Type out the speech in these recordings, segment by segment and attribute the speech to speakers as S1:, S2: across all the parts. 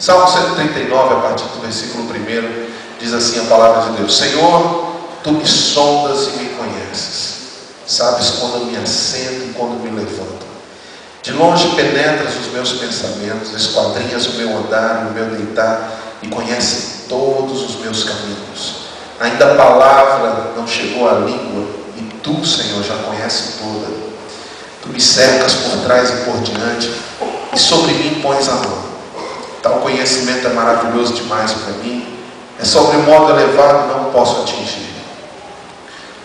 S1: Salmo 139, a partir do versículo 1, diz assim a palavra de Deus: Senhor, Tu me sondas e me conheces, sabes quando eu me assento e quando me levanto. De longe penetras os meus pensamentos, esquadrinhas o meu andar e o meu deitar, e conheces todos os meus caminhos. Ainda a palavra não chegou à língua, e Tu, Senhor, já conheces toda. Tu me cercas por trás e por diante, e sobre mim pões a mão. Tal conhecimento é maravilhoso demais para mim, é sobre modo elevado, não posso atingir.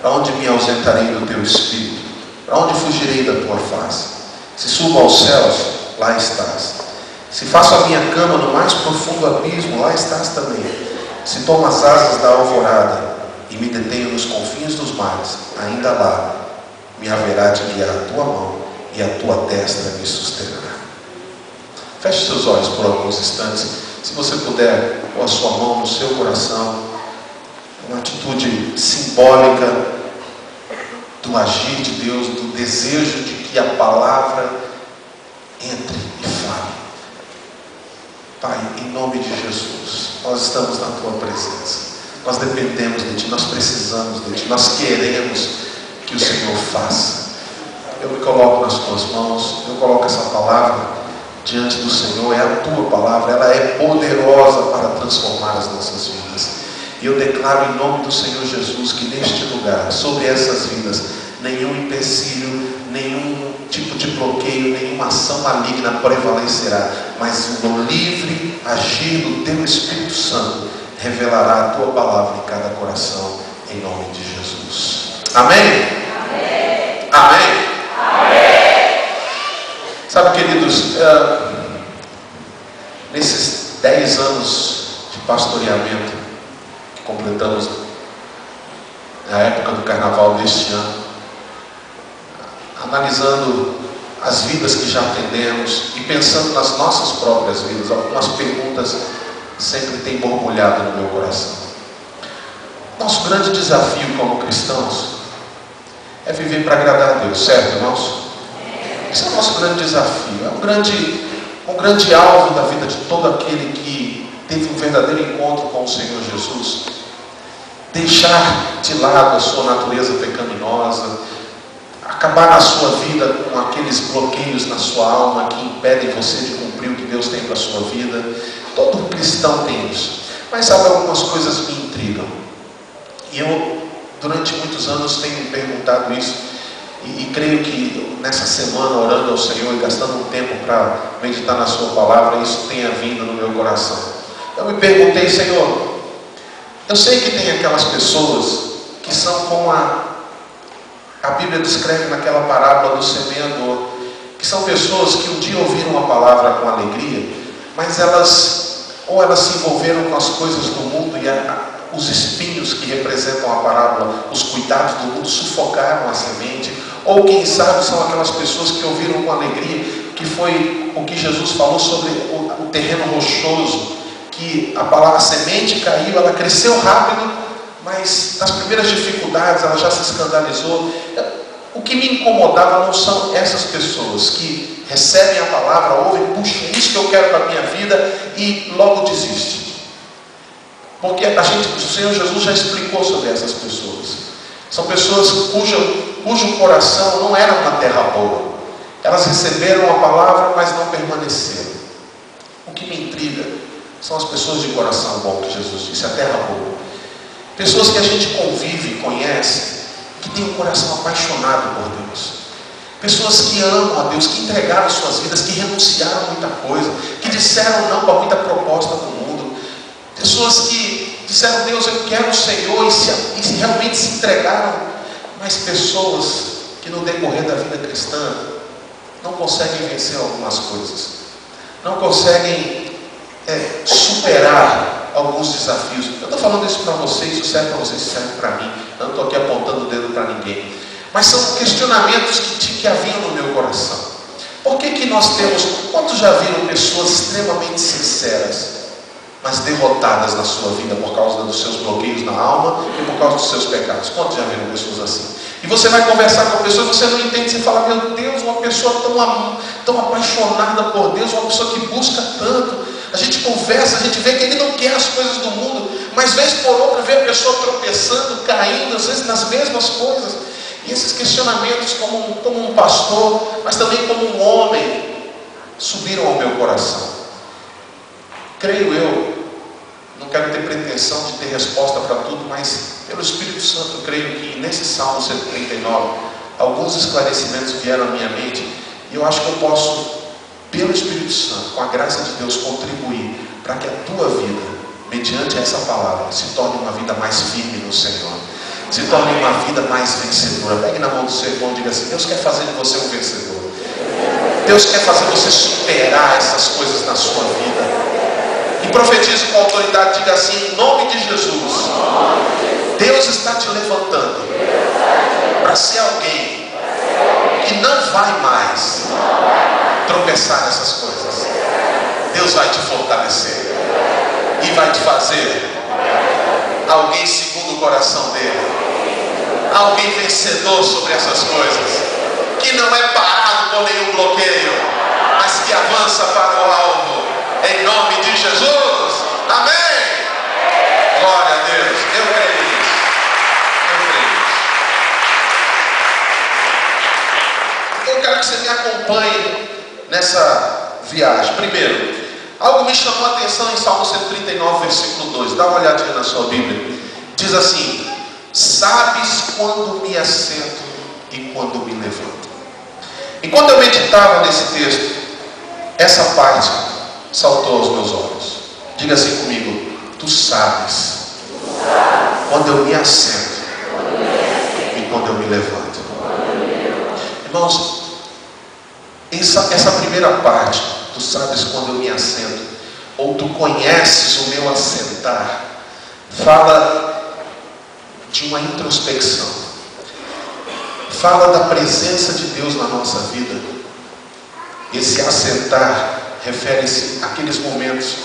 S1: Para onde me ausentarei do Teu Espírito? Para onde fugirei da Tua face? Se subo aos céus, lá estás. Se faço a minha cama no mais profundo abismo, lá estás também. Se tomo as asas da alvorada e me detenho nos confins dos mares, ainda lá me haverá de guiar a Tua mão e a Tua destra me susterá. Feche seus olhos por alguns instantes. Se você puder, pôr a sua mão no seu coração. Uma atitude simbólica do agir de Deus, do desejo de que a palavra entre e fale. Pai, em nome de Jesus, nós estamos na Tua presença. Nós dependemos de Ti, nós precisamos de Ti, nós queremos que o Senhor faça. Eu me coloco nas Tuas mãos, eu coloco essa palavra diante do Senhor. É a Tua palavra, ela é poderosa para transformar as nossas vidas. E eu declaro em nome do Senhor Jesus que neste lugar, sobre essas vidas, nenhum empecilho, nenhum tipo de bloqueio, nenhuma ação maligna prevalecerá, mas o livre agir do Teu Espírito Santo revelará a Tua palavra em cada coração, em nome de Jesus. Amém? Amém? Amém? Amém. Sabe, queridos, nesses 10 anos de pastoreamento que completamos na época do carnaval deste ano, analisando as vidas que já atendemos e pensando nas nossas próprias vidas, algumas perguntas sempre têm borbulhado no meu coração. Nosso grande desafio como cristãos é viver para agradar a Deus, certo, irmãos? Esse é o nosso grande desafio, é um grande alvo da vida de todo aquele que teve um verdadeiro encontro com o Senhor Jesus. Deixar de lado a sua natureza pecaminosa, acabar na sua vida com aqueles bloqueios na sua alma que impedem você de cumprir o que Deus tem para a sua vida. Todo cristão tem isso. Mas sabe, algumas coisas me intrigam. E eu, durante muitos anos, tenho me perguntado isso. E creio que nessa semana, orando ao Senhor e gastando um tempo para meditar na Sua palavra, isso tenha vindo no meu coração. Eu me perguntei: Senhor, eu sei que tem aquelas pessoas que são como a Bíblia descreve naquela parábola do semeador, que são pessoas que um dia ouviram a palavra com alegria, mas elas se envolveram com as coisas do mundo e os espinhos que representam a parábola, os cuidados do mundo, sufocaram a semente. Ou quem sabe são aquelas pessoas que ouviram com alegria, que foi o que Jesus falou sobre o terreno rochoso, que a semente caiu, ela cresceu rápido, mas nas primeiras dificuldades ela já se escandalizou. O que me incomodava não são essas pessoas que recebem a palavra, ouvem: puxa, é isso que eu quero para a minha vida, e logo desistem. Porque o Senhor Jesus já explicou sobre essas pessoas. São pessoas cujo coração não era uma terra boa. Elas receberam a palavra, mas não permaneceram. O que me intriga são as pessoas de coração bom, que Jesus disse, a terra boa. Pessoas que a gente convive e conhece, que têm um coração apaixonado por Deus. Pessoas que amam a Deus, que entregaram suas vidas, que renunciaram a muita coisa, que disseram não para muita proposta do mundo. Pessoas que disseram: Deus, eu quero o Senhor, e realmente se entregaram. Mas pessoas que no decorrer da vida cristã não conseguem vencer algumas coisas, não conseguem superar alguns desafios. Eu estou falando isso para vocês, isso serve para vocês, isso serve para mim. Eu não estou aqui apontando o dedo para ninguém. Mas são questionamentos que haviam no meu coração. Por que nós temos... Quantos já viram pessoas extremamente sinceras, mas derrotadas na sua vida por causa dos seus bloqueios na alma e por causa dos seus pecados? Quantos já viram pessoas assim? E você vai conversar com a pessoa e você não entende, você fala: meu Deus, uma pessoa tão apaixonada por Deus, uma pessoa que busca tanto, A gente conversa, a gente vê que ele não quer as coisas do mundo, mas vez por outra vê a pessoa tropeçando, caindo, às vezes nas mesmas coisas. E esses questionamentos, como um pastor, mas também como um homem, subiram ao meu coração. Creio eu, não quero ter pretensão de ter resposta para tudo, mas pelo Espírito Santo, creio que nesse Salmo 139, alguns esclarecimentos vieram à minha mente, e eu acho que eu posso, pelo Espírito Santo, com a graça de Deus, contribuir para que a tua vida, mediante essa palavra, se torne uma vida mais firme no Senhor, se torne uma vida mais vencedora. Pegue na mão do seu irmão e diga assim: Deus quer fazer de você um vencedor. Deus quer fazer você superar essas coisas na sua vida. E profetize com autoridade, diga assim: em nome de Jesus, Deus está te levantando para ser alguém que não vai mais tropeçar nessas coisas. Deus vai te fortalecer e vai te fazer alguém segundo o coração dele, alguém vencedor sobre essas coisas, que não é parado por nenhum bloqueio, mas que avança para o alvo, em nome de Jesus. Amém. Glória a Deus. Eu creio nisso. Então eu quero que você me acompanhe nessa viagem. Primeiro, algo me chamou a atenção em Salmo 139, versículo 2. Dá uma olhadinha na sua Bíblia. Diz assim: sabes quando me assento e quando me levanto. E quando eu meditava nesse texto, essa parte saltou aos meus olhos. Diga assim comigo: tu sabes quando eu me assento e quando eu me levanto. Irmãos, essa primeira parte, tu sabes quando eu me assento, ou tu conheces o meu assentar, fala de uma introspecção, fala da presença de Deus na nossa vida. Esse assentar refere-se àqueles momentos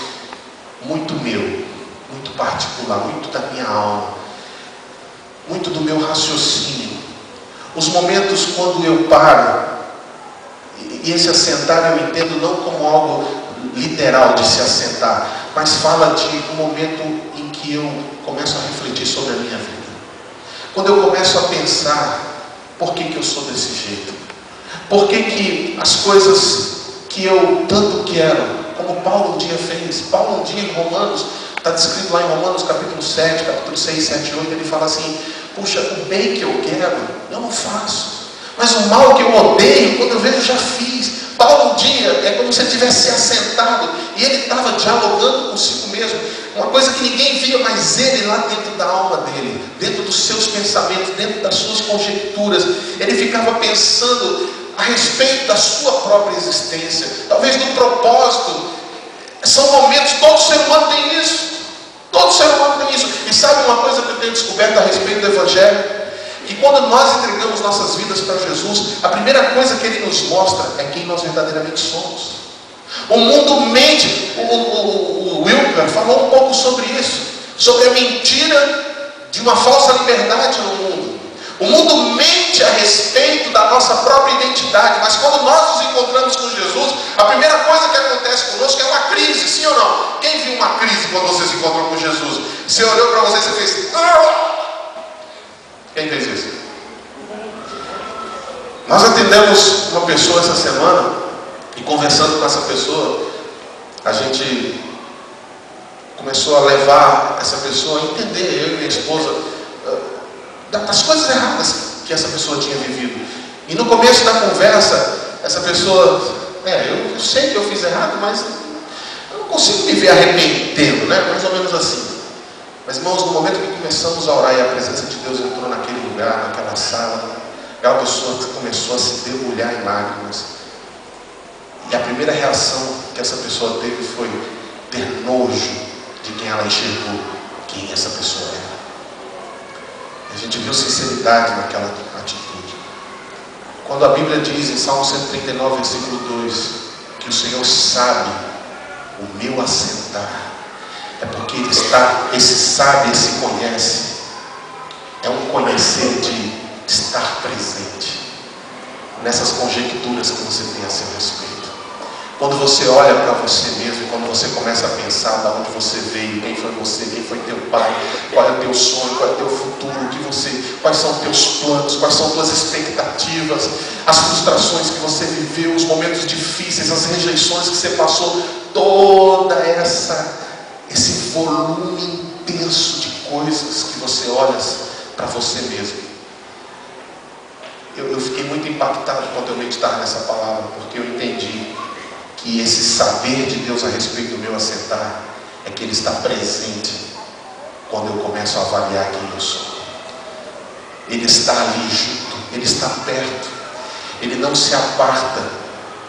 S1: muito meu, muito particular, muito da minha alma, muito do meu raciocínio. Os momentos quando eu paro, e esse assentar eu entendo não como algo literal de se assentar, mas fala de um momento em que eu começo a refletir sobre a minha vida. Quando eu começo a pensar, por que eu sou desse jeito? Por que as coisas que eu tanto quero, como Paulo um dia fez, Paulo um dia em Romanos, está descrito lá em Romanos capítulo 7, capítulo 6, 7, 8, ele fala assim: puxa, o bem que eu quero, eu não faço, mas o mal que eu odeio, quando eu vejo, eu já fiz. Paulo um dia, é como se ele tivesse se assentado, e ele estava dialogando consigo mesmo, uma coisa que ninguém via, mas ele lá dentro da alma dele, dentro dos seus pensamentos, dentro das suas conjecturas, ele ficava pensando a respeito da sua própria existência, talvez do propósito. São momentos, todo ser humano tem isso, todo ser humano tem isso. E sabe uma coisa que eu tenho descoberto a respeito do Evangelho? Que quando nós entregamos nossas vidas para Jesus, a primeira coisa que Ele nos mostra é quem nós verdadeiramente somos. O mundo mente. O Wilker falou um pouco sobre isso, sobre a mentira de uma falsa liberdade no mundo. O mundo mente a respeito da nossa própria identidade, mas quando nós nos encontramos com Jesus, a primeira coisa que acontece conosco é uma crise, sim ou não? Quem viu uma crise quando você se encontrou com Jesus? Você olhou para você e você fez: ah! Quem fez isso? Nós atendemos uma pessoa essa semana, e conversando com essa pessoa, a gente começou a levar essa pessoa a entender, eu e minha esposa, das coisas erradas que essa pessoa tinha vivido. E no começo da conversa, essa pessoa: eu sei que eu fiz errado, mas eu não consigo me ver arrependendo, né? Mais ou menos assim. Mas irmãos, no momento que começamos a orar e a presença de Deus entrou naquele lugar, naquela sala, aquela pessoa começou a se debulhar em lágrimas. E a primeira reação que essa pessoa teve foi ter nojo de quem ela enxergou, quem essa pessoa era. A gente viu sinceridade naquela atitude. Quando a Bíblia diz em Salmo 139, versículo 2, que o Senhor sabe o meu assentar, é porque Ele está, esse sabe, esse conhece, é um conhecer de estar presente nessas conjecturas que você tem a seu respeito. Quando você olha para você mesmo, quando você começa a pensar de onde você veio, quem foi você, quem foi teu pai, qual é o teu sonho, qual é o teu futuro, quais são os teus planos, quais são as tuas expectativas, as frustrações que você viveu, os momentos difíceis, as rejeições que você passou, toda esse volume intenso de coisas que você olha para você mesmo. Eu fiquei muito impactado quando eu meditava nessa palavra, porque eu entendi que esse saber de Deus a respeito do meu assentar é que Ele está presente quando eu começo a avaliar quem eu sou. Ele está ali junto, Ele está perto, Ele não se aparta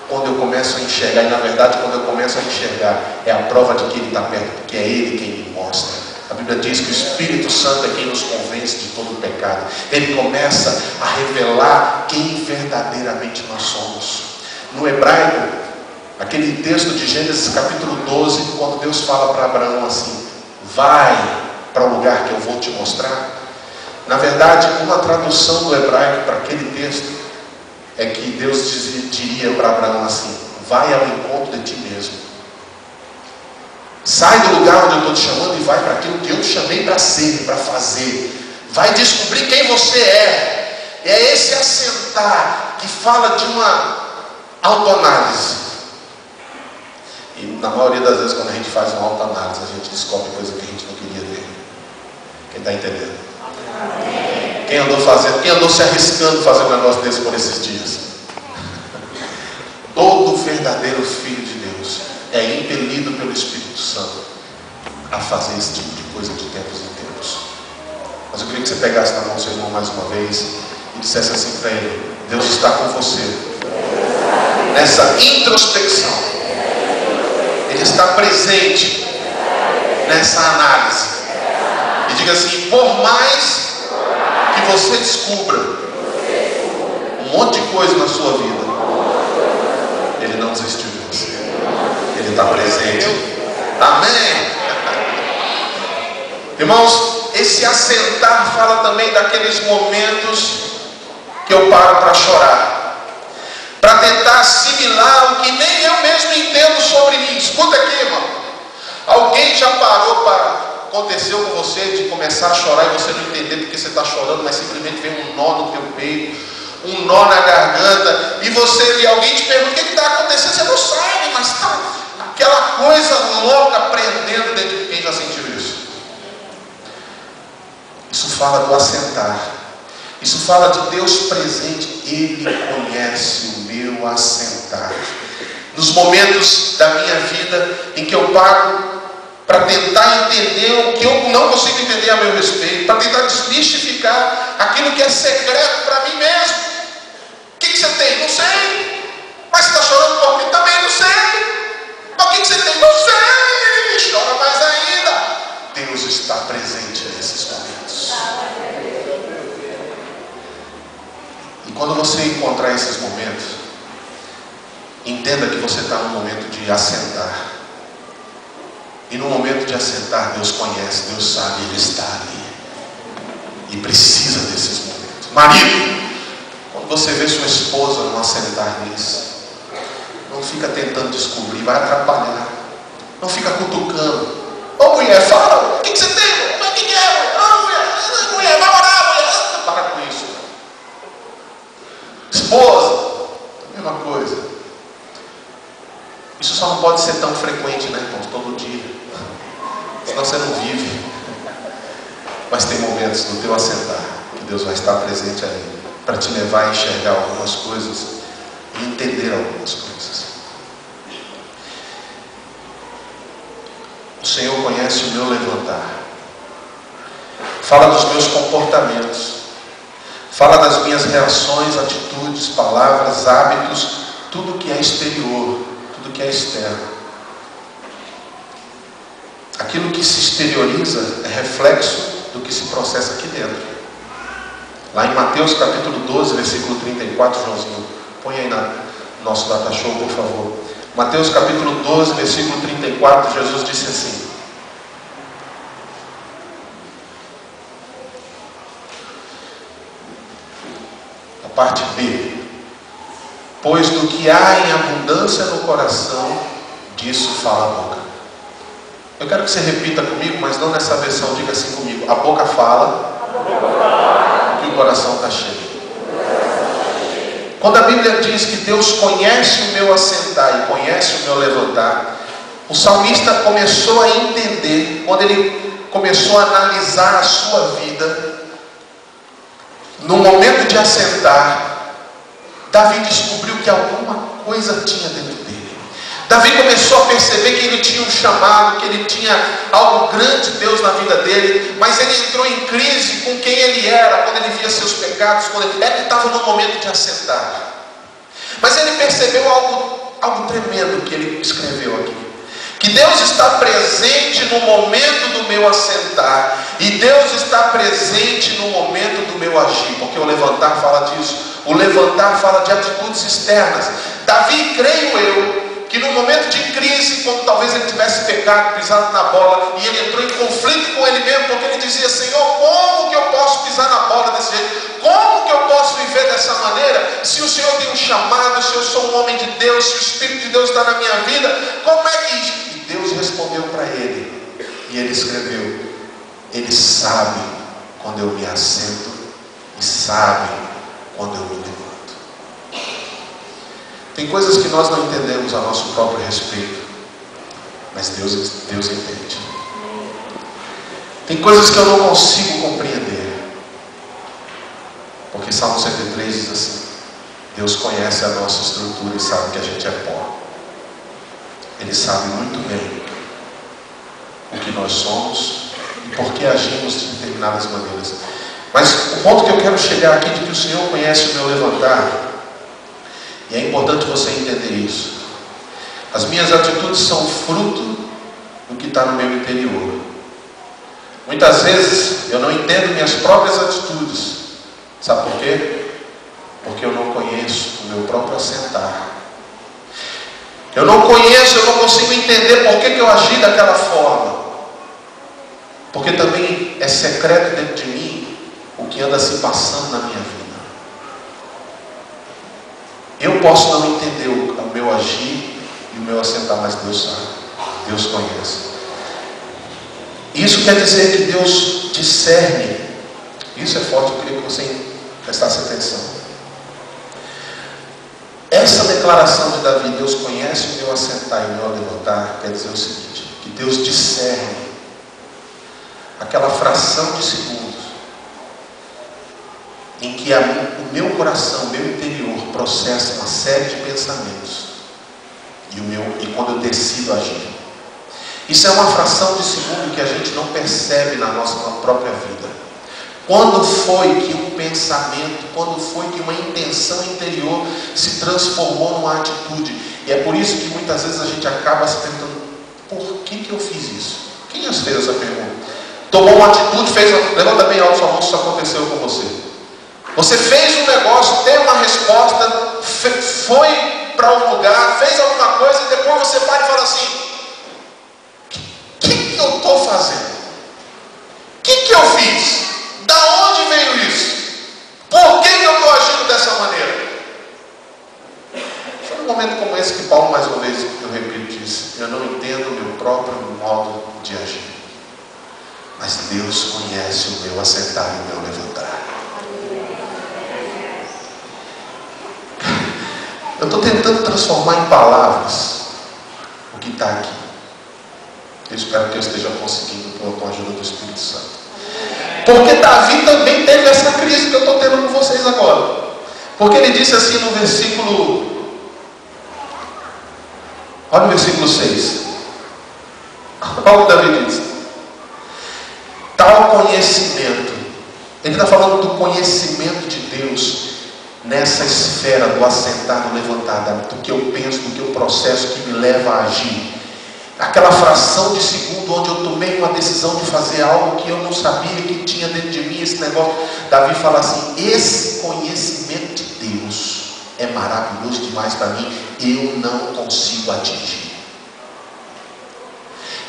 S1: quando eu começo a enxergar, e na verdade quando eu começo a enxergar é a prova de que Ele está perto, porque é Ele quem me mostra. A Bíblia diz que o Espírito Santo é quem nos convence de todo o pecado. Ele começa a revelar quem verdadeiramente nós somos. No hebraico, aquele texto de Gênesis capítulo 12, quando Deus fala para Abraão assim: vai para o lugar que eu vou te mostrar. Na verdade, uma tradução do hebraico para aquele texto é que Deus diria para Abraão assim: vai ao encontro de ti mesmo. Sai do lugar onde eu estou te chamando e vai para aquilo que eu te chamei para ser, para fazer. Vai descobrir quem você é. É esse assentar que fala de uma autoanálise. E na maioria das vezes, quando a gente faz uma autoanálise, a gente descobre coisa que a gente não queria ver. Quem está entendendo? Quem andou se arriscando fazer um negócio desse por esses dias? Todo verdadeiro filho de Deus é impelido pelo Espírito Santo a fazer esse tipo de coisa de tempos em tempos. Mas eu queria que você pegasse na mão do seu irmão mais uma vez e dissesse assim para ele: Deus está com você nessa introspecção. Ele está presente nessa análise. E diga assim: por mais que você descubra um monte de coisa na sua vida, Ele não desistiu de você. Ele está presente. Amém? Irmãos, esse assentar fala também daqueles momentos que eu paro para chorar, para tentar assimilar o que nem eu mesmo entendo sobre mim. Escuta aqui, irmão. Alguém já parou aconteceu com você de começar a chorar e você não entender porque você está chorando, mas simplesmente vem um nó no teu peito, um nó na garganta, e alguém te pergunta: o que está acontecendo? Você não sabe, mas está aquela coisa louca prendendo dentro de quem já sentiu isso. Isso fala do assentar. Isso fala de Deus presente. Ele conhece o meu assentar. Nos momentos da minha vida em que eu paro para tentar entender o que eu não consigo entender a meu respeito, para tentar desmistificar aquilo que é secreto para mim mesmo. O que você tem? Não sei. Mas você está chorando por mim? Também não sei. Mas o que você tem? Não sei. Chora mais ainda. Deus está presente nesses momentos. E quando você encontrar esses momentos, entenda que você está num momento de assentar. E no momento de assentar, Deus conhece, Deus sabe, Ele está ali. E precisa desses momentos. Marido, quando você vê sua esposa não assentar nisso, não fica tentando descobrir, vai atrapalhar. Não fica cutucando. Ô mulher, fala, o que você tem? Mas o que é? Ô mulher, vai orar, mulher. Para com isso. Esposa, a mesma coisa. Isso só não pode ser tão frequente, né, irmãos? Todo dia. Senão você não vive. Mas tem momentos no teu assentar que Deus vai estar presente ali para te levar a enxergar algumas coisas e entender algumas coisas. O Senhor conhece o meu levantar. Fala dos meus comportamentos. Fala das minhas reações, atitudes, palavras, hábitos, tudo que é exterior, tudo que é externo. Aquilo que se exterioriza é reflexo do que se processa aqui dentro. Lá em Mateus capítulo 12, versículo 34, Joãozinho, põe aí no nosso data show, por favor. Mateus capítulo 12, versículo 34, Jesus disse assim: a parte B: pois do que há em abundância no coração, disso fala a boca. Eu quero que você repita comigo, mas não nessa versão, diga assim comigo: a boca fala, que o coração está cheio. Quando a Bíblia diz que Deus conhece o meu assentar e conhece o meu levantar, o salmista começou a entender, quando ele começou a analisar a sua vida, no momento de assentar, Davi descobriu que alguma coisa tinha dentro dele. Davi começou a perceber que ele tinha um chamado, que ele tinha algo grande de Deus na vida dele, mas ele entrou em crise com quem ele era, quando ele via seus pecados, quando ele estava no momento de assentar. Mas ele percebeu algo tremendo que ele escreveu aqui: que Deus está presente no momento do meu assentar, e Deus está presente no momento do meu agir, porque o levantar fala disso. O levantar fala de atitudes externas. Davi, creio eu, que no momento de crise, quando talvez ele tivesse pecado, pisado na bola, e ele entrou em conflito com ele mesmo, porque ele dizia: Senhor, como que eu posso pisar na bola desse jeito? Como que eu posso viver dessa maneira? Se o Senhor tem um chamado, se eu sou um homem de Deus, se o Espírito de Deus está na minha vida, como é que... Deus respondeu para ele, e ele escreveu: Ele sabe quando eu me assento e sabe quando eu me levanto. Tem coisas que nós não entendemos a nosso próprio respeito, mas Deus entende. Tem coisas que eu não consigo compreender, porque Salmo 103 diz assim: Deus conhece a nossa estrutura e sabe que a gente é pó. Ele sabe muito bem o que nós somos e por que agimos de determinadas maneiras. Mas o ponto que eu quero chegar aqui, de que o Senhor conhece o meu levantar, e é importante você entender isso. As minhas atitudes são fruto do que está no meu interior. Muitas vezes eu não entendo minhas próprias atitudes. Sabe por quê? Porque eu não conheço o meu próprio assentar. Eu não conheço, eu não consigo entender por que eu agi daquela forma. Porque também é secreto dentro de mim o que anda se passando na minha vida. Eu posso não entender o meu agir e o meu assentar, mas Deus sabe. Deus conhece. Isso quer dizer que Deus discerne. Isso é forte, eu queria que você prestasse atenção. Essa declaração de Davi, Deus conhece o meu assentar e o meu levantar, quer dizer o seguinte: que Deus discerne aquela fração de segundos em que o meu coração, o meu interior processa uma série de pensamentos e quando eu decido agir. Isso é uma fração de segundo que a gente não percebe na nossa própria vida. Quando foi que um pensamento, quando foi que uma intenção interior se transformou numa atitude? E é por isso que muitas vezes a gente acaba se perguntando: por que eu fiz isso? Quem já fez essa pergunta? Tomou uma atitude, levanta bem alto sua mão se isso aconteceu com você. Você fez um negócio, teve uma resposta, foi para um lugar, fez alguma coisa, e depois você para e fala assim: o que eu estou fazendo? O que eu fiz? Da onde veio isso? Por que eu estou agindo dessa maneira? Foi num momento como esse que Paulo, mais uma vez, eu repito, disse: eu não entendo o meu próprio modo de agir, mas Deus conhece o meu assentar e o meu levantar. Eu estou tentando transformar em palavras o que está aqui. Eu espero que eu esteja conseguindo com a ajuda do Espírito Santo. Porque Davi também teve essa crise que eu estou tendo com vocês agora. Porque ele disse assim no versículo... Olha o versículo 6. Olha o que Davi diz: tal conhecimento. Ele está falando do conhecimento de Deus nessa esfera do assentar, do levantar, do que eu penso, do que eu processo, que me leva a agir. Aquela fração de segundo onde eu tomei uma decisão de fazer algo que eu não sabia que tinha dentro de mim, esse negócio. Davi fala assim: esse conhecimento de Deus é maravilhoso demais para mim, eu não consigo atingir.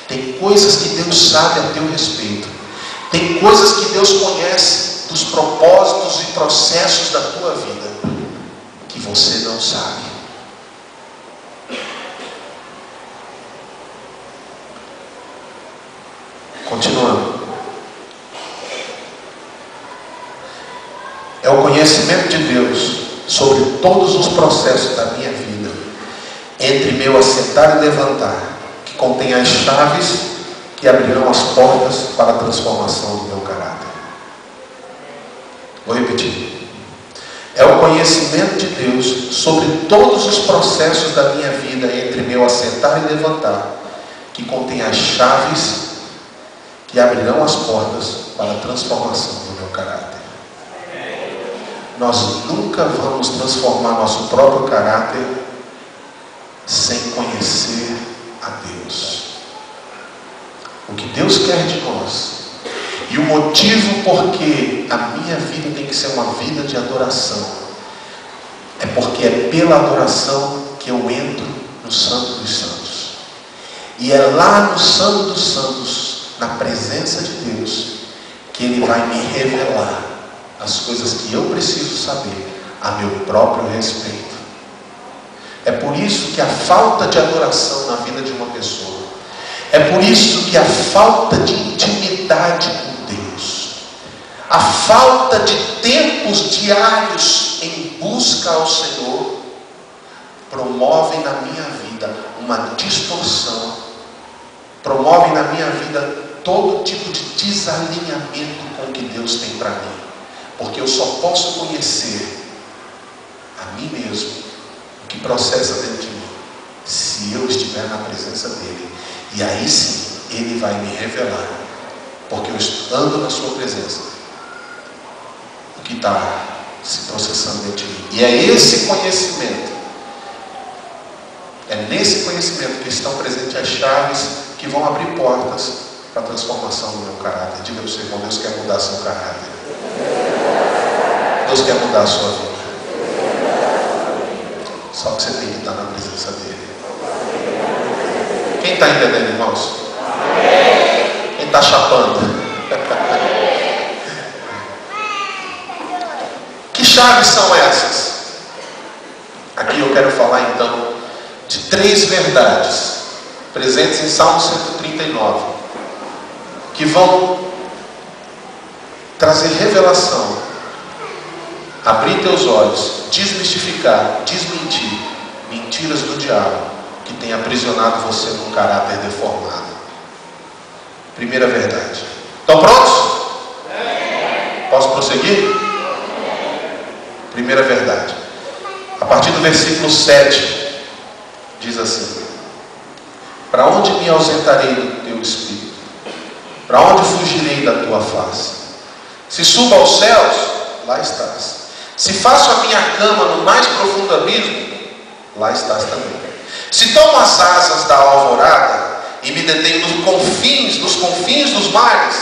S1: Tem coisas que Deus sabe a teu respeito, tem coisas que Deus conhece dos propósitos e processos da tua vida, que você não sabe. Continuando. É o conhecimento de Deus sobre todos os processos da minha vida, entre meu assentar e levantar, que contém as chaves que abrirão as portas para a transformação do meu caráter. Vou repetir. É o conhecimento de Deus sobre todos os processos da minha vida, entre meu assentar e levantar, que contém as chaves que abrirão as portas para a transformação do meu caráter. Nós nunca vamos transformar nosso próprio caráter sem conhecer a Deus. O que Deus quer de nós, e o motivo porque a minha vida tem que ser uma vida de adoração, é porque é pela adoração que eu entro no Santo dos Santos. E é lá no Santo dos Santos, na presença de Deus, que Ele vai me revelar as coisas que eu preciso saber a meu próprio respeito. É por isso que a falta de adoração na vida de uma pessoa, é por isso que a falta de intimidade com Deus, a falta de tempos diários em busca ao Senhor, promovem na minha vida uma distorção, promovem na minha vida todo tipo de desalinhamento com o que Deus tem para mim. Porque eu só posso conhecer a mim mesmo, o que processa dentro de mim, se eu estiver na presença dEle. E aí sim, Ele vai me revelar, porque eu ando na sua presença, o que está se processando dentro de mim. E é esse conhecimento, é nesse conhecimento que estão presentes as chaves que vão abrir portas para a transformação do meu caráter. Diga ao seu irmão: Deus quer mudar seu caráter. Deus quer mudar a sua vida. Só que você tem que estar na presença dEle. Quem está entendendo, irmãos? Quem está chapando? Que chaves são essas? Aqui eu quero falar então de 3 verdades presentes em Salmo 139, que vão trazer revelação, abrir teus olhos, desmistificar, desmentir mentiras do diabo que tem aprisionado você num caráter deformado. Primeira verdade. Estão prontos? Posso prosseguir? Primeira verdade. A partir do versículo 7, diz assim: para onde me ausentarei do teu espírito? Para onde fugirei da tua face? Se subo aos céus, lá estás. Se faço a minha cama no mais profundo abismo, lá estás também. Se tomo as asas da alvorada e me detenho nos confins dos mares,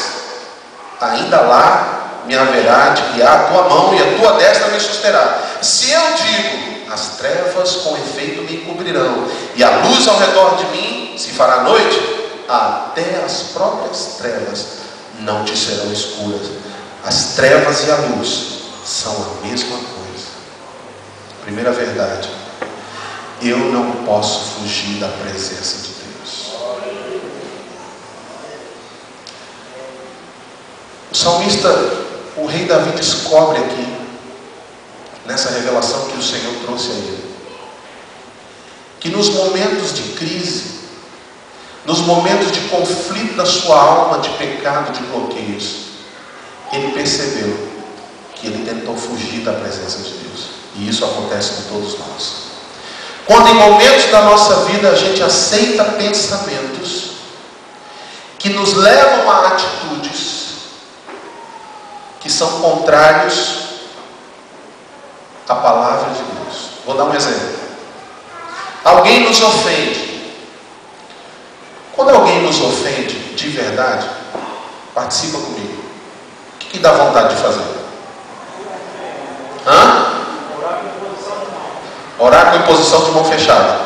S1: ainda lá me haverá de guiar a tua mão e a tua destra me susterá. Se eu digo, as trevas com efeito me encobrirão e a luz ao redor de mim se fará noite, até as próprias trevas não te serão escuras. As trevas e a luz são a mesma coisa. Primeira verdade: eu não posso fugir da presença de Deus. O salmista, o rei Davi, descobre aqui, nessa revelação que o Senhor trouxe a ele, que nos momentos de crise, nos momentos de conflito da sua alma, de pecado, de bloqueios, ele percebeu que ele tentou fugir da presença de Deus. E isso acontece com todos nós. Quando em momentos da nossa vida a gente aceita pensamentos que nos levam a atitudes que são contrários à palavra de Deus. Vou dar um exemplo. Alguém nos ofende. Quando alguém nos ofende de verdade, participa comigo. O que dá vontade de fazer? Orar com imposição de mão fechada.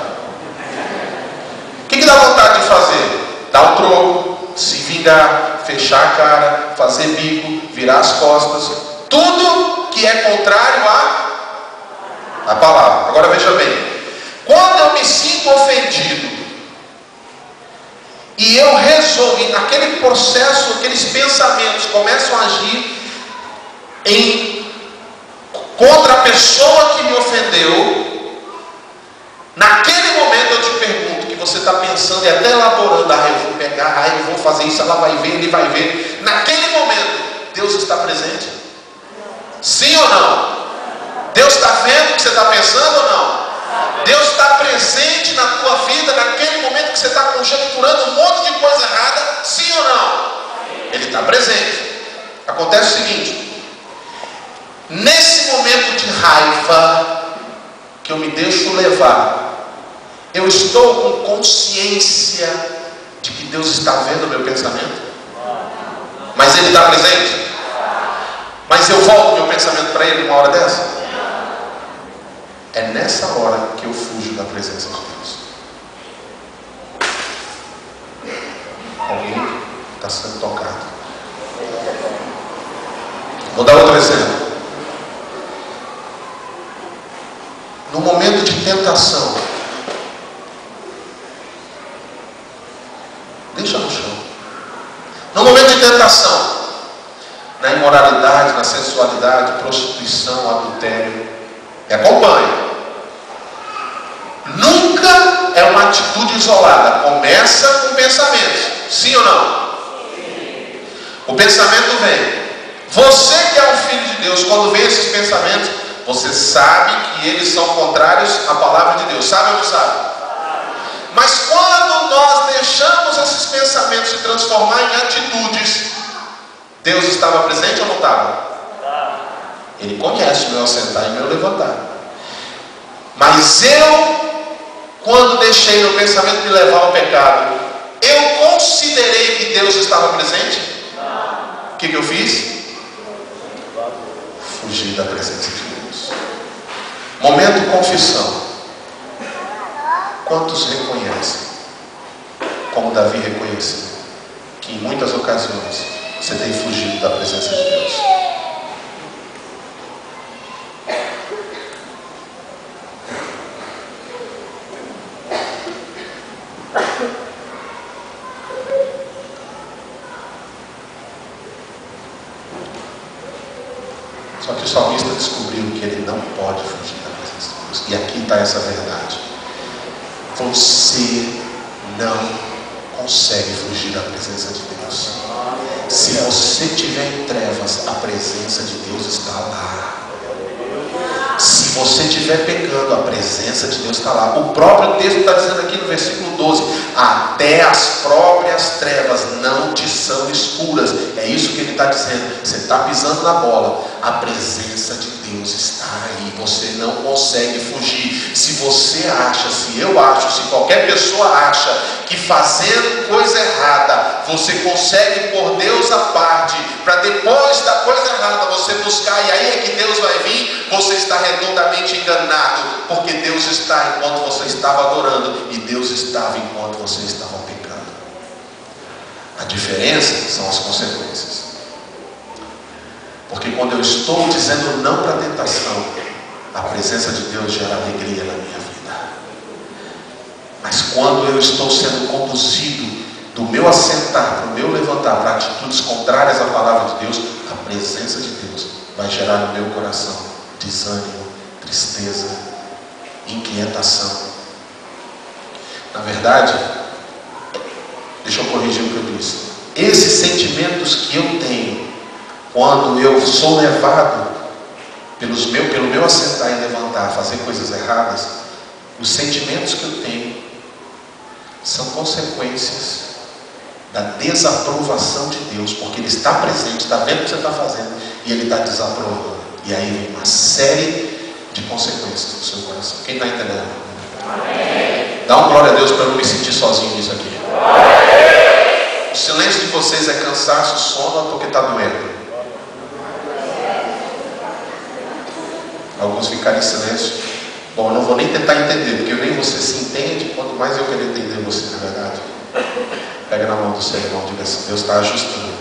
S1: O que dá vontade de fazer? Dar um troco, se vingar, fechar a cara, fazer bico, virar as costas. Tudo que é contrário A palavra. Agora veja bem. Quando eu me sinto ofendido e eu resolvo, aquele processo, aqueles pensamentos começam a agir contra a pessoa que me ofendeu, naquele momento eu te pergunto, que você está pensando e até elaborando, eu vou pegar, eu vou fazer isso, ela vai ver, ele vai ver. Naquele momento, Deus está presente? Sim ou não? Deus está vendo o que você está pensando ou não? Deus está presente na tua vida naquele momento que você está conjecturando um monte de coisa errada, sim ou não? Ele está presente. Acontece o seguinte: nesse momento de raiva que eu me deixo levar, eu estou com consciência de que Deus está vendo o meu pensamento? Mas Ele está presente? Mas eu volto meu pensamento para Ele numa hora dessa? É nessa hora que eu fujo da presença de Deus. Alguém está sendo tocado. Vou dar outro exemplo. No momento de tentação, deixa no chão. No momento de tentação, na imoralidade, na sensualidade, prostituição, adultério, me acompanhe. Nunca é uma atitude isolada. Começa com pensamentos. Sim ou não? Sim. O pensamento vem. Você que é um filho de Deus, quando vem esses pensamentos, você sabe que eles são contrários à palavra de Deus. Sabe ou não sabe? Mas quando nós deixamos esses pensamentos se transformar em atitudes, Deus estava presente ou não estava? Ele conhece o meu assentar e o meu levantar. Mas quando deixei meu pensamento me levar ao pecado, eu considerei que Deus estava presente? O que eu fiz? Fugi da presença de Deus. Momento confissão. Quantos reconhecem, como Davi reconheceu, que em muitas ocasiões você tem fugido da presença de Deus? Só que o salmista descobriu que ele não pode fugir da presença de Deus. E aqui está essa verdade. Você não consegue fugir da presença de Deus. Se você estiver em trevas, a presença de Deus está lá. Se você estiver pecando, a presença de Deus está lá. O próprio texto está dizendo aqui no versículo 12: até as próprias trevas não te são escuras. É isso que ele está dizendo. Você está pisando na bola. A presença de Deus está aí. Você não consegue fugir. Se você acha, se eu acho, se qualquer pessoa acha que fazendo coisa errada você consegue pôr Deus à parte, para depois da coisa errada você buscar, e aí é que Deus vai vir, você está redondamente enganado, porque Deus está enquanto você estava adorando, e Deus estava enquanto você estava pecando. A diferença são as consequências. Porque quando eu estou dizendo não para a tentação, a presença de Deus gera alegria na minha vida. Mas quando eu estou sendo conduzido do meu assentar, para o meu levantar, para atitudes contrárias à palavra de Deus, a presença de Deus vai gerar no meu coração desânimo, tristeza, inquietação. Na verdade, deixa eu corrigir o que eu disse. Esses sentimentos que eu tenho quando eu sou levado pelo meu assentar e levantar, fazer coisas erradas, os sentimentos que eu tenho são consequências da desaprovação de Deus, porque Ele está presente, está vendo o que você está fazendo, e Ele está desaprovando. E aí vem uma série de consequências no seu coração. Quem está entendendo? Amém. Dá um glória a Deus para eu não me sentir sozinho nisso aqui. Amém. O silêncio de vocês é cansaço, sono, ou porque está doendo? Alguns ficaram em silêncio. Bom, eu não vou nem tentar entender, porque nem você se entende, quanto mais eu quero entender você, na verdade. Pega na mão do seu irmão e diga assim: Deus está ajustando.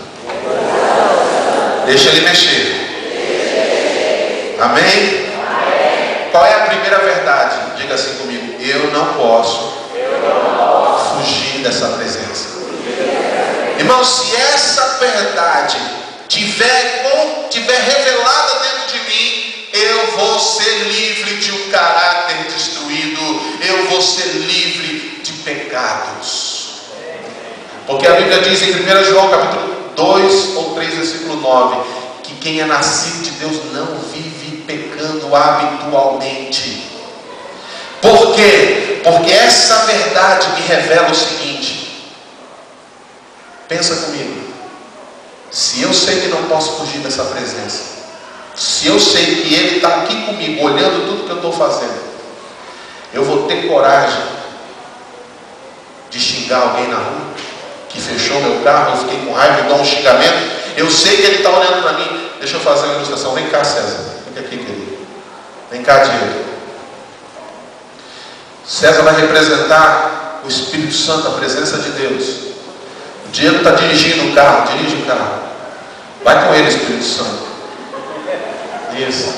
S1: Deixa Ele mexer. Amém? Qual é a primeira primeira verdade, diga assim comigo: eu não posso fugir dessa presença. Irmão, se essa verdade tiver revelada dentro de mim, eu vou ser livre de um caráter destruído, eu vou ser livre de pecados. Porque a Bíblia diz em 1 João capítulo 2 ou 3, versículo 9, que quem é nascido de Deus não vive pecando habitualmente. Por quê? Porque essa verdade me revela o seguinte. Pensa comigo. Se eu sei que não posso fugir dessa presença, se eu sei que Ele está aqui comigo, olhando tudo que eu estou fazendo, eu vou ter coragem de xingar alguém na rua que fechou meu carro, eu fiquei com raiva e dou um xingamento. Eu sei que Ele está olhando para mim. Deixa eu fazer uma ilustração. Vem cá, César. Fica aqui, querido. Vem cá, Diego. César vai representar o Espírito Santo, a presença de Deus. O Diego está dirigindo o carro. Dirige o carro. Vai com ele, Espírito Santo. Isso.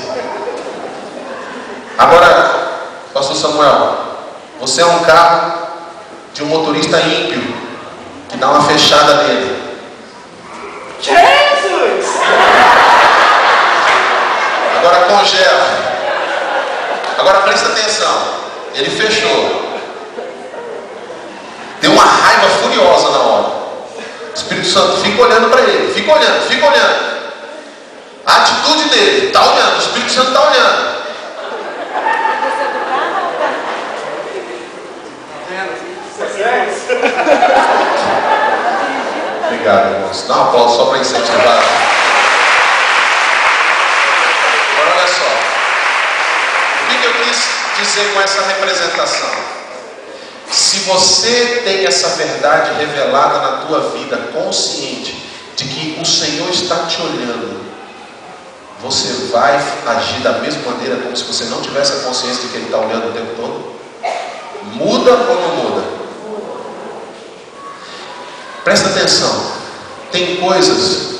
S1: Agora, pastor Samuel, você é um carro de um motorista ímpio que dá uma fechada nele. Jesus! Agora congela. Agora presta atenção. Ele fechou. Deu uma raiva furiosa na hora. O Espírito Santo fica olhando para ele. Fica olhando, fica olhando. A atitude dele, está olhando. O Espírito Santo está olhando. Obrigado, irmãos. Dá um aplauso só para incentivar. Agora olha só. O que eu quis dizer com essa representação? Se você tem essa verdade revelada na tua vida, consciente de que o Senhor está te olhando, você vai agir da mesma maneira como se você não tivesse a consciência de que Ele está olhando o tempo todo? Muda ou não muda? Presta atenção. Tem coisas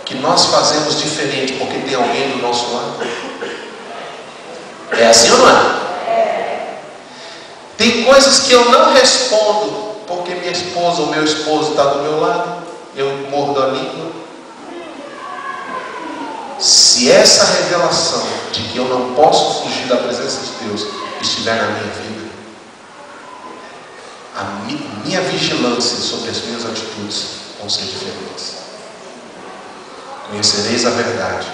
S1: que nós fazemos diferente porque tem alguém do nosso lado. É assim ou não é? Tem coisas que eu não respondo porque minha esposa ou meu esposo está do meu lado. Eu mordo a língua. Se essa revelação de que eu não posso fugir da presença de Deus estiver na minha vida, a minha vigilância sobre as minhas atitudes vão ser diferentes. Conhecereis a verdade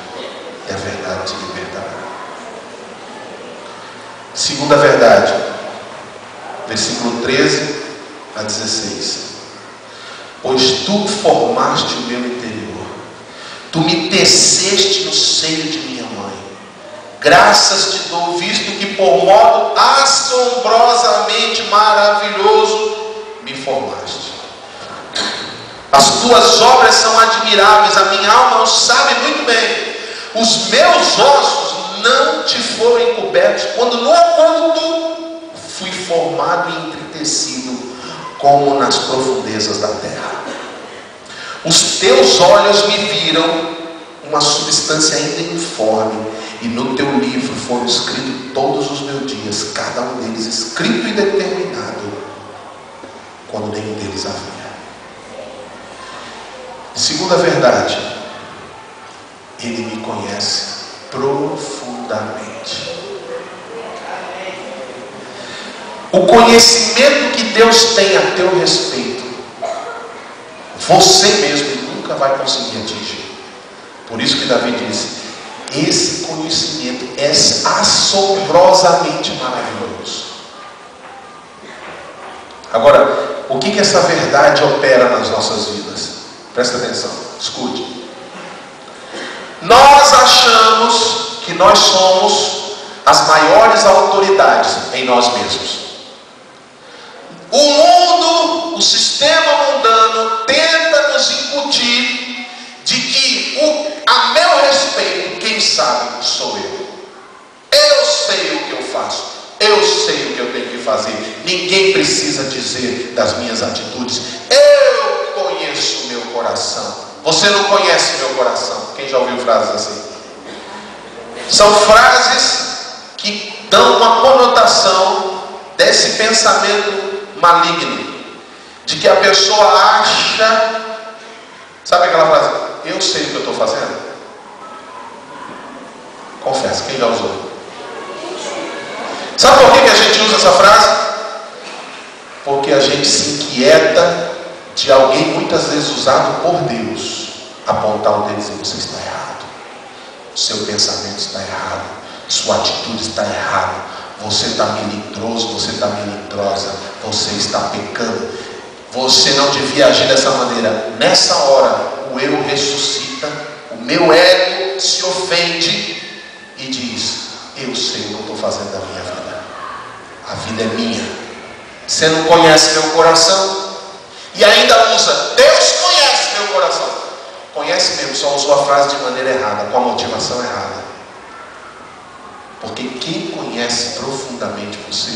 S1: e a verdade te libertará. Segunda verdade, versículo 13 a 16. Pois tu formaste o meu interior, tu me teceste no seio de minha mãe. Graças te dou, visto que por modo assombrosamente maravilhoso me formaste. As tuas obras são admiráveis, a minha alma o sabe muito bem. Os meus ossos não te foram encobertos, quando no oculto fui formado e entretecido, como nas profundezas da terra. Os teus olhos me viram uma substância ainda informe, e no teu livro foram escritos todos os meus dias, cada um deles escrito e determinado, quando nenhum deles havia. Segunda verdade, Ele me conhece profundamente. O conhecimento que Deus tem a teu respeito, você mesmo nunca vai conseguir atingir. Por isso que Davi disse: esse conhecimento é assombrosamente maravilhoso. Agora, o que essa verdade opera nas nossas vidas? Presta atenção, escute. Nós achamos que nós somos as maiores autoridades em nós mesmos. O mundo, o sistema mundano tenta nos incutir de que a meu respeito, quem sabe sou eu. Eu sei o que eu faço, eu sei o que eu tenho que fazer. Ninguém precisa dizer das minhas atitudes. Eu conheço o meu coração. Você não conhece meu coração. Quem já ouviu frases assim? São frases que dão uma conotação desse pensamento maligno, de que a pessoa acha, sabe aquela frase, eu sei o que eu estou fazendo? Confessa, quem já usou? Sabe por que a gente usa essa frase? Porque a gente se inquieta de alguém muitas vezes usado por Deus apontar o dedo e dizer, você está errado, seu pensamento está errado, sua atitude está errada, você está melindroso, você está melindrosa, você está pecando, você não devia agir dessa maneira. Nessa hora o eu ressuscita, o meu ego se ofende e diz, eu sei o que eu estou fazendo da minha vida, a vida é minha. Você não conhece meu coração e ainda usa, Deus conhece meu coração. Conhece mesmo, só usou a frase de maneira errada, com a motivação errada. Porque quem conhece profundamente você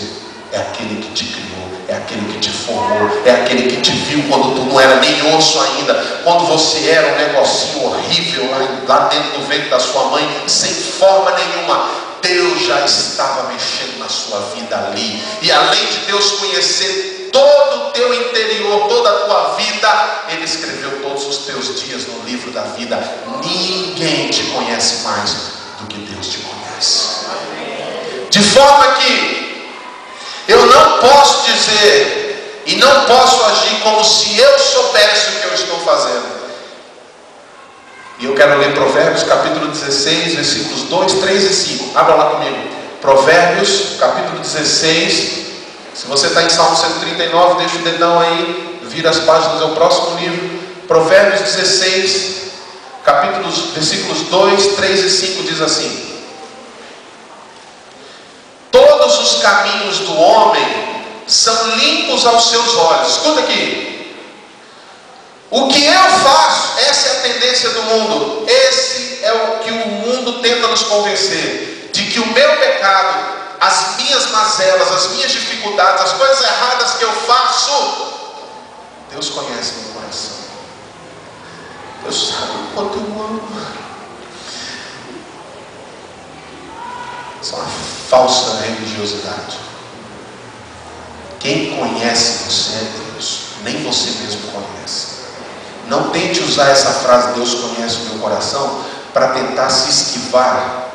S1: é aquele que te criou, é aquele que te formou, é aquele que te viu quando tu não era nem osso ainda, quando você era um negocinho horrível lá dentro do ventre da sua mãe, sem forma nenhuma. Deus já estava mexendo na sua vida ali. E além de Deus conhecer todo o teu interior, toda a tua vida, Ele escreveu todos os teus dias no livro da vida. Ninguém te conhece mais do que Deus te conhece. De forma que eu não posso dizer e não posso agir como se eu soubesse o que eu estou fazendo. E eu quero ler Provérbios capítulo 16, versículos 2, 3 e 5. Abra lá comigo. Provérbios capítulo 16. Se você está em Salmo 139, deixa o dedão aí, vira as páginas, é o próximo livro. Provérbios 16, versículos 2, 3 e 5 diz assim: todos os caminhos do homem são limpos aos seus olhos. Escuta aqui. O que eu faço, essa é a tendência do mundo. Esse é o que o mundo tenta nos convencer, de que o meu pecado, as minhas mazelas, as minhas dificuldades, as coisas erradas que eu faço, Deus conhece meu coração. Deus sabe o quanto eu amo. Isso é uma falsa religiosidade. Quem conhece você é Deus, nem você mesmo conhece. Não tente usar essa frase, Deus conhece o meu coração, para tentar se esquivar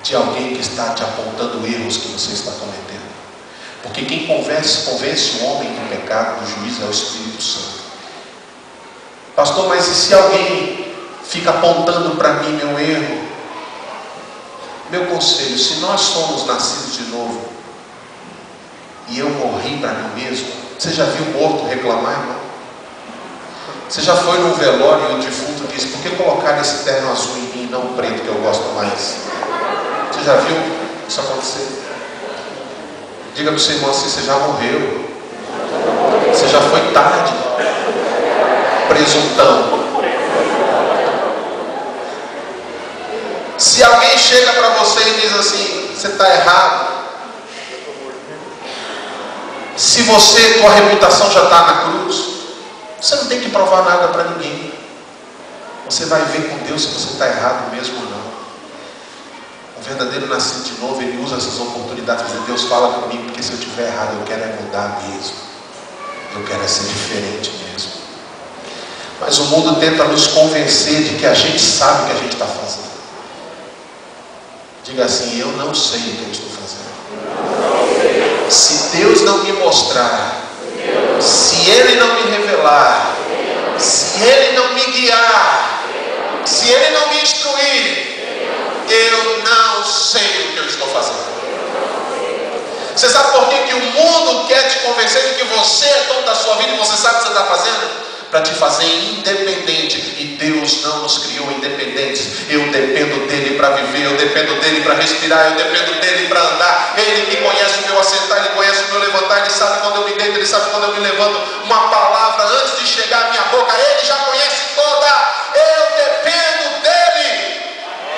S1: de alguém que está te apontando erros que você está cometendo. Porque quem convence o homem do pecado, do juízo, é o Espírito Santo. Pastor, mas e se alguém fica apontando para mim meu erro? Meu conselho, se nós somos nascidos de novo e eu morri para mim mesmo, você já viu morto reclamar, irmão? Você já foi num velório e o defunto disse, por que colocar esse terno azul em mim e não preto que eu gosto mais? Você já viu isso acontecer? Diga para o seu irmão assim, você já morreu. Você já foi tarde. Presuntão. Se alguém chega para você e diz assim, você está errado. Se tua reputação já está na cruz, você não tem que provar nada para ninguém. Você vai ver com Deus se você está errado mesmo ou não. O verdadeiro nascido de novo, ele usa essas oportunidades para dizer, Deus fala comigo, porque se eu estiver errado, eu quero é mudar mesmo. Eu quero é ser diferente mesmo. Mas o mundo tenta nos convencer de que a gente sabe o que a gente está fazendo. Diga assim, eu não sei o que eu estou fazendo. Se Deus não me mostrar, se Ele não me revelar, se Ele não me guiar, se Ele não me instruir, eu não sei o que eu estou fazendo. Você sabe por que o mundo quer te convencer de que você é dono da sua vida e você sabe o que você está fazendo? Para te fazer independente. E Deus não nos criou independentes. Eu dependo dEle para viver, eu dependo dEle para respirar, eu dependo dEle para andar. Ele que conhece o meu assentar, Ele conhece o meu levantar, Ele sabe quando eu me deito, Ele sabe quando eu me levanto. Uma palavra antes de chegar à minha boca, Ele já conhece toda. Eu dependo dEle.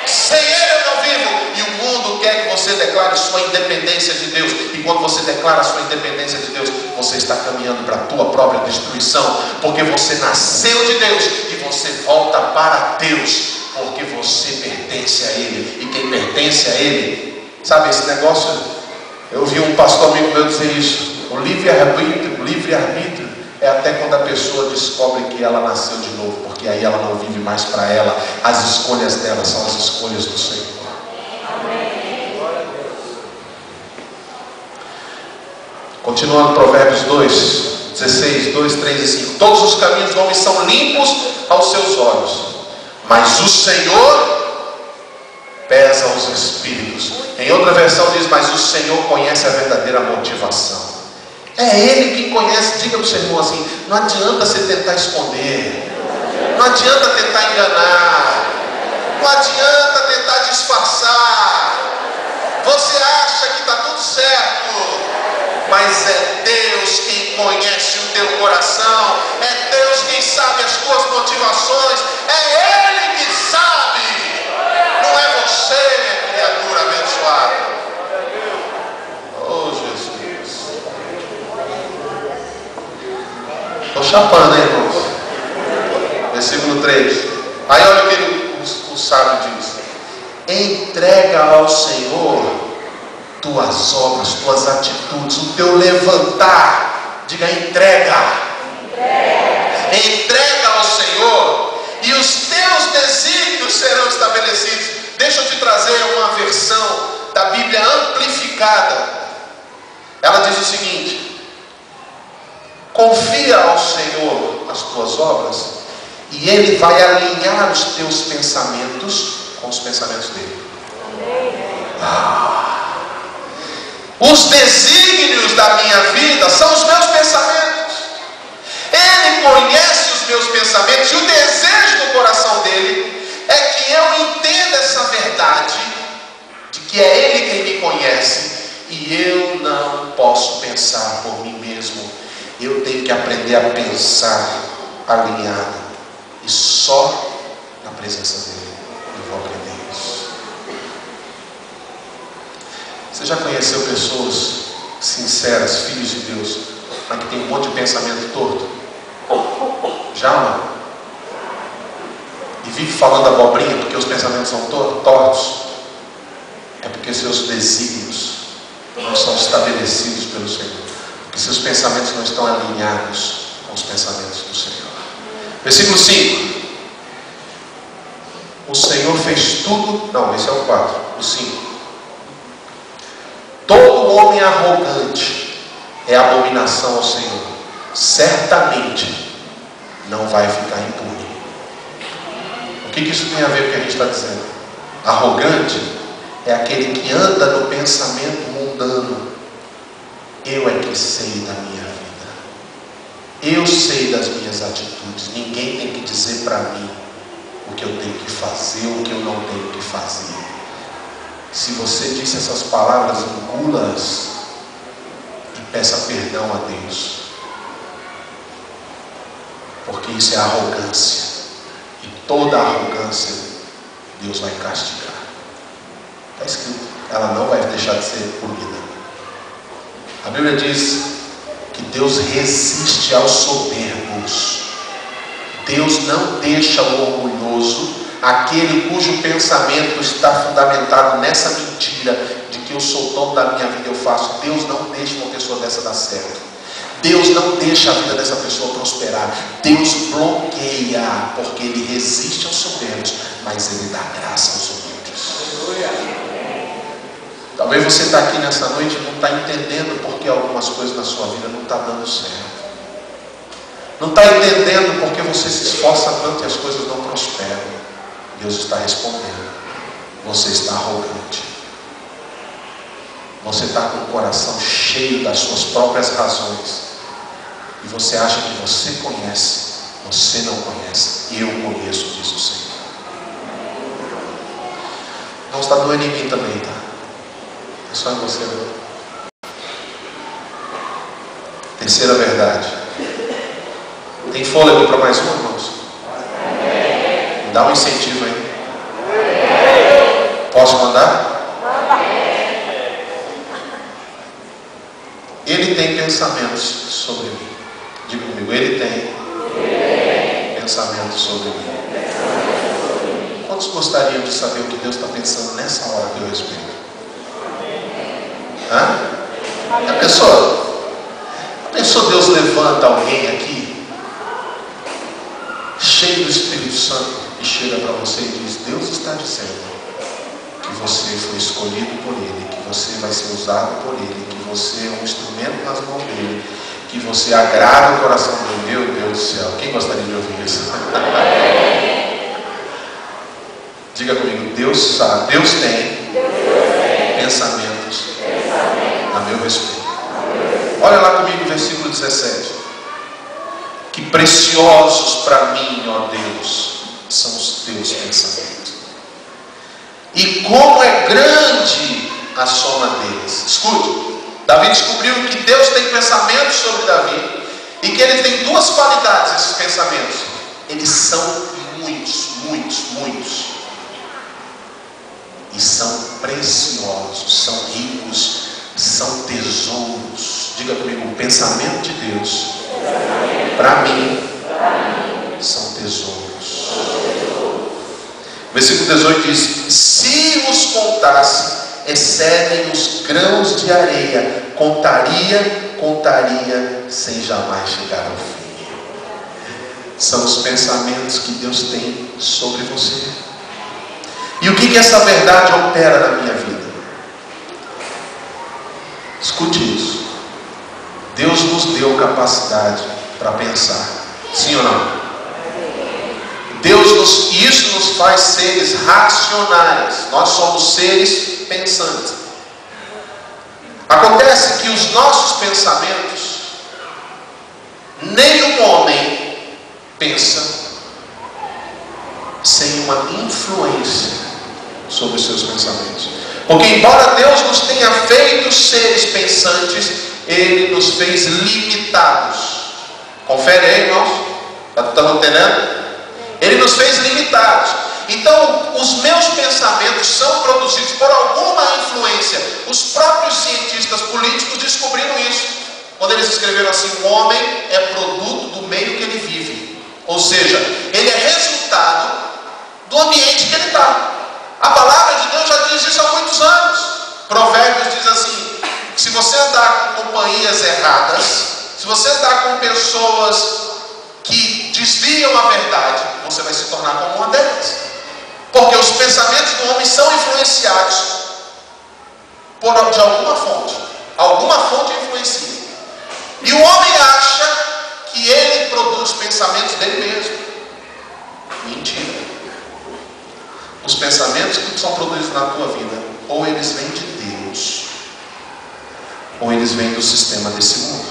S1: Sem Ele eu não vivo. E o mundo quer que você declare sua independência de Deus. E quando você declara sua independência de Deus, você está caminhando para a tua própria destruição. Porque você nasceu de Deus e você volta para Deus. Porque você pertence a Ele. E quem pertence a Ele Sabe, esse negócio, eu ouvi um pastor amigo meu dizer isso, o livre-arbítrio é até quando a pessoa descobre que ela nasceu de novo, porque aí ela não vive mais para ela, as escolhas dela são as escolhas do Senhor. Continuando Provérbios 2, 16, 2, 3 e 5. Todos os caminhos do homem são limpos aos seus olhos, mas o Senhor pesa os espíritos. Em outra versão diz, mas o Senhor conhece a verdadeira motivação. É Ele que conhece. Diga para o seu irmão assim, não adianta você tentar esconder, não adianta tentar enganar, não adianta tentar disfarçar. Você acha que está tudo certo, mas é Deus quem conhece o teu coração, é Deus quem sabe as tuas motivações, é Ele que sabe, não é você, criatura abençoada. Oh Jesus, estou chapando, hein, irmãos? Versículo 3. Aí olha o que o sábio diz: entrega ao Senhor tuas obras, tuas atitudes, o teu levantar. Diga entrega. Entrega ao Senhor e os teus desígnios serão estabelecidos. Deixa eu te trazer uma versão da Bíblia amplificada. Ela diz o seguinte: confia ao Senhor as tuas obras e Ele vai alinhar os teus pensamentos com os pensamentos dele. Os desígnios da minha vida são os meus pensamentos. Ele conhece os meus pensamentos e o desejo do coração dele é que eu entenda essa verdade de que é Ele quem me conhece e eu não posso pensar por mim mesmo. Eu tenho que aprender a pensar alinhado e só na presença dele eu vou aprender isso. Você já conheceu pessoas sinceras, filhos de Deus, mas que tem um monte de pensamento torto? Já não? E vive falando abobrinha porque os pensamentos são tortos? É porque seus desígnios não são estabelecidos pelo Senhor, porque seus pensamentos não estão alinhados com os pensamentos do Senhor. Versículo 5. O Senhor fez tudo. Não, esse é o 4. O 5. Todo homem arrogante é abominação ao Senhor. Certamente não vai ficar impune. O que isso tem a ver com o que a gente está dizendo? Arrogante é aquele que anda no pensamento mundano. Eu é que sei da minha vida. Eu sei das minhas atitudes. Ninguém tem que dizer para mim o que eu tenho que fazer ou o que eu não tenho que fazer. Se você disse essas palavras, engula-as e peça perdão a Deus, porque isso é arrogância, e toda arrogância Deus vai castigar. Está escrito, ela não vai deixar de ser punida. A Bíblia diz que Deus resiste aos soberbos. Deus não deixa o orgulhoso, aquele cujo pensamento está fundamentado nessa mentira de que eu sou dono da minha vida, eu faço. Deus não deixa uma pessoa dessa dar certo. Deus não deixa a vida dessa pessoa prosperar. Deus bloqueia, porque Ele resiste aos soberbos, mas Ele dá graça aos humildes. Talvez você está aqui nessa noite e não está entendendo porque algumas coisas na sua vida não estão dando certo. Não está entendendo porque você se esforça tanto e as coisas não prosperam. Deus está respondendo: você está arrogante. Você está com o coração cheio das suas próprias razões. E você acha que você conhece. Você não conhece. Eu conheço, diz o Senhor. Não está doendo em mim também, tá? É só em você, não. Terceira verdade. Tem fôlego para mais uma, irmãos? Dá um incentivo aí. Posso mandar? Ele tem pensamentos sobre mim. Diga comigo, Ele tem pensamentos sobre mim. Quantos gostariam de saber o que Deus está pensando nessa hora a teu respeito? Já pensou? Deus levanta alguém aqui, cheio do Espírito Santo, e chega para você e diz: Deus está dizendo que você foi escolhido por Ele, que você vai ser usado por Ele, que você é um instrumento nas mãos dEle, que você agrada o coração dEle. Meu Deus do céu, quem gostaria de ouvir isso? Diga comigo: Deus sabe, Deus tem pensamentos a meu respeito. Olha lá comigo o versículo 17. Que preciosos para mim, ó Deus, são os teus pensamentos, e como é grande a soma deles. Escute, Davi descobriu que Deus tem pensamentos sobre Davi, e que ele tem duas qualidades, esses pensamentos. Eles são muitos, e são preciosos, são ricos, são tesouros. Diga comigo: o pensamento de Deus para mim são tesouros. Versículo 18 diz: se os contasse, excedem os grãos de areia, contaria, sem jamais chegar ao fim. São os pensamentos que Deus tem sobre você. E o que essa verdade opera na minha vida? Escute isso. Deus nos deu capacidade para pensar. Sim ou não? Isso nos faz seres racionais. Nós somos seres pensantes. Acontece que os nossos pensamentos, nenhum homem pensa sem uma influência sobre os seus pensamentos. Porque embora Deus nos tenha feito seres pensantes, Ele nos fez limitados. Confere aí, irmãos. Estão entendendo? Ele nos fez limitados. Então, os meus pensamentos são produzidos por alguma influência. Os próprios cientistas políticos descobriram isso, quando eles escreveram assim: o homem é produto do meio que ele vive. Ou seja, ele é resultado do ambiente que ele está. A palavra de Deus já diz isso há muitos anos. Provérbios diz assim: que se você andar com companhias erradas, se você andar com pessoas que desviam a verdade, você vai se tornar como uma delas. Porque os pensamentos do homem são influenciados de alguma fonte. Alguma fonte influencia. E o homem acha que ele produz pensamentos dele mesmo. Mentira. Os pensamentos que são produzidos na tua vida, ou eles vêm de Deus, ou eles vêm do sistema desse mundo.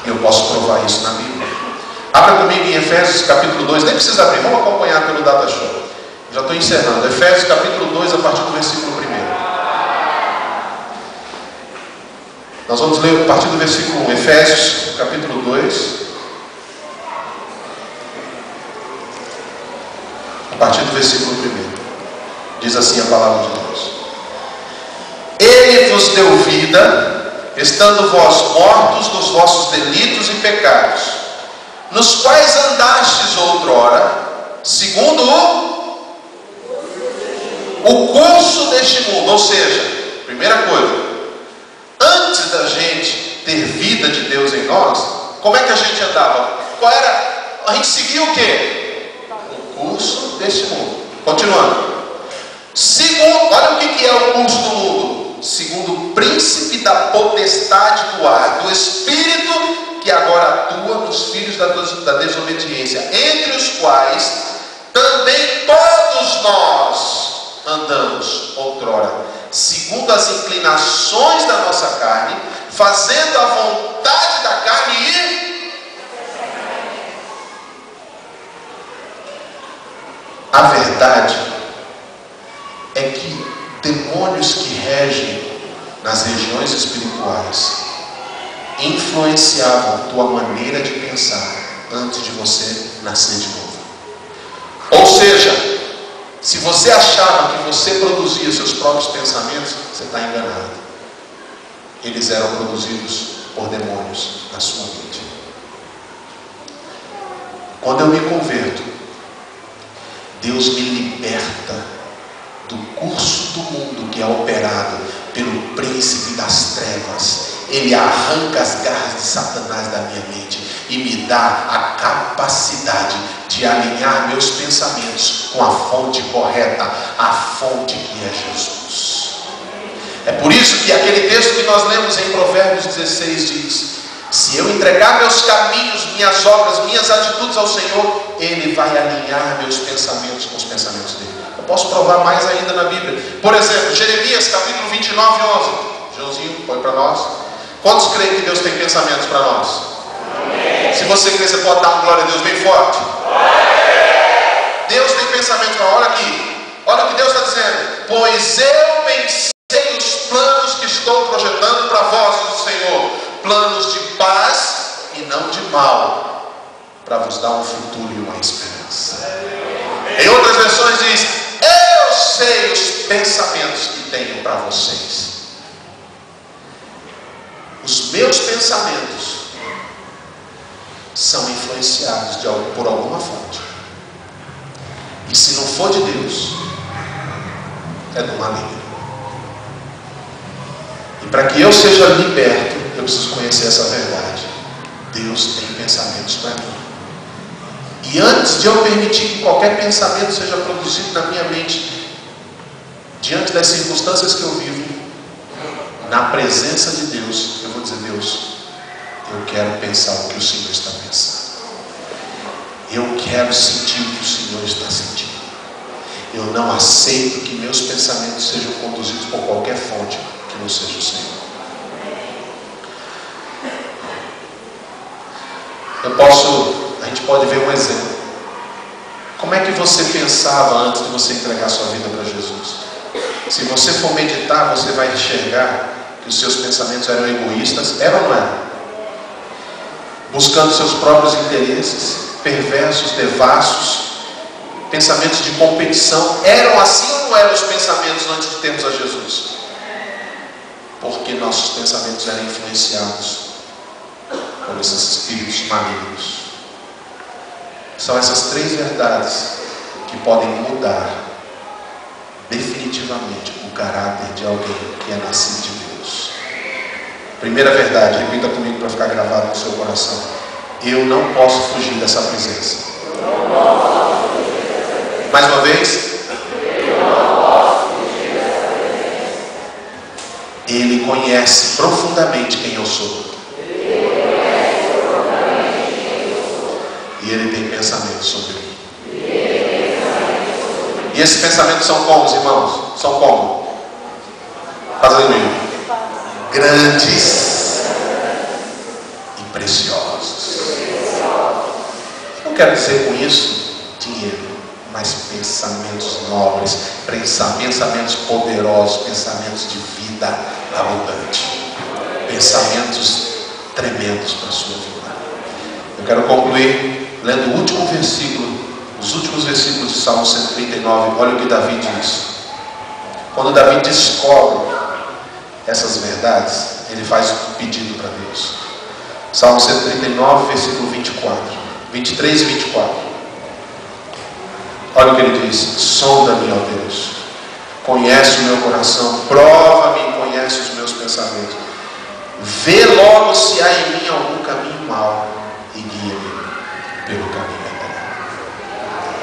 S1: Eu posso provar isso na Bíblia. Abra comigo em Efésios capítulo 2, nem precisa abrir, vamos acompanhar pelo Data Show. Já estou encerrando. Efésios capítulo 2, a partir do versículo 1. Nós vamos ler a partir do versículo 1. Efésios capítulo 2, a partir do versículo 1. Diz assim a palavra de Deus: Ele vos deu vida, estando vós mortos nos vossos delitos e pecados, nos quais andastes outrora, segundo o curso deste mundo. Ou seja, primeira coisa, antes da gente ter vida de Deus em nós, como é que a gente andava? Qual era? A gente seguia o quê? O curso deste mundo. Continuando. Segundo, olha o que é o curso do mundo. Segundo o príncipe da potestade do ar, do espírito que agora atua nos filhos da desobediência, entre os quais também todos nós andamos outrora, segundo as inclinações da nossa carne, fazendo a vontade da carne e a verdade é que demônios que regem nas regiões espirituais influenciavam a tua maneira de pensar antes de você nascer de novo. Ou seja, se você achava que você produzia seus próprios pensamentos, você está enganado. Eles eram produzidos por demônios na sua mente. Quando eu me converto, Deus me liberta do curso do mundo que é operado pelo príncipe das trevas, Ele arranca as garras de Satanás da minha mente e me dá a capacidade de alinhar meus pensamentos com a fonte correta, a fonte que é Jesus. É por isso que aquele texto que nós lemos em Provérbios 16 diz: se eu entregar meus caminhos, minhas obras, minhas atitudes ao Senhor, Ele vai alinhar meus pensamentos com os pensamentos dele. Eu posso provar mais ainda na Bíblia. Por exemplo, Jeremias capítulo 29, 11. Joãozinho, põe para nós. Quantos creem que Deus tem pensamentos para nós? Amém. Se você crê, você pode dar uma glória a Deus bem forte. Amém. Deus tem pensamentos para nós. Olha aqui. Olha o que Deus está dizendo. Pois eu pensei os planos que estou projetando para vós, diz o Senhor. Planos de paz e não de mal, para vos dar um futuro e uma esperança. Em outras versões diz: eu sei os pensamentos que tenho para vocês. Os meus pensamentos são influenciados por alguma fonte. E se não for de Deus, é do maligno. E para que eu seja liberto, eu preciso conhecer essa verdade. Deus tem pensamentos para mim. E antes de eu permitir que qualquer pensamento seja produzido na minha mente, diante das circunstâncias que eu vivo, na presença de Deus, eu vou dizer: Deus, eu quero pensar o que o Senhor está pensando. Eu quero sentir o que o Senhor está sentindo. Eu não aceito que meus pensamentos sejam conduzidos por qualquer fonte que não seja o Senhor. A gente pode ver um exemplo. Como é que você pensava antes de você entregar sua vida para Jesus? Se você for meditar, você vai enxergar que os seus pensamentos eram egoístas. Eram ou não eram? Buscando seus próprios interesses, perversos, devassos, pensamentos de competição. Eram assim ou não eram os pensamentos antes de termos a Jesus? Porque nossos pensamentos eram influenciados por esses espíritos malignos. São essas três verdades que podem mudar definitivamente o caráter de alguém que é nascido de Deus. Primeira verdade, repita comigo para ficar gravado no seu coração: eu não posso fugir dessa presença. Mais uma vez. Ele conhece profundamente quem eu sou. E Ele tem pensamentos sobre mim. E esses pensamentos são como, irmãos? São como? Fazem comigo. Grandes e preciosos. Não quero dizer com isso dinheiro, mas pensamentos nobres, pensamentos poderosos, pensamentos de vida abundante, pensamentos tremendos para a sua vida. Eu quero concluir lendo o último versículo, os últimos versículos de Salmo 139. Olha o que Davi diz. Quando Davi descobre essas verdades, ele faz um pedido para Deus. Salmo 139, versículo 23 e 24. Olha o que ele diz: sonda-me, ó Deus, conhece o meu coração, prova-me e conhece os meus pensamentos. Vê logo se há em mim algum caminho mau e guia-me pelo caminho eterno.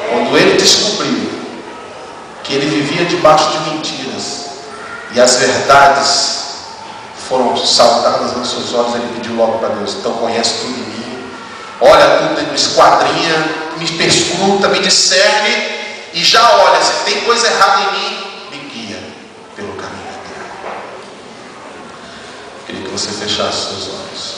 S1: Quando ele descobriu que ele vivia debaixo de mentiras e as verdades foram saltadas aos seus olhos, ele pediu logo para Deus: então conhece tudo em mim, olha tudo, me esquadrinha, me perscruta, me discerne e já olha, se tem coisa errada em mim, me guia pelo caminho eterno. Eu queria que você fechasse seus olhos.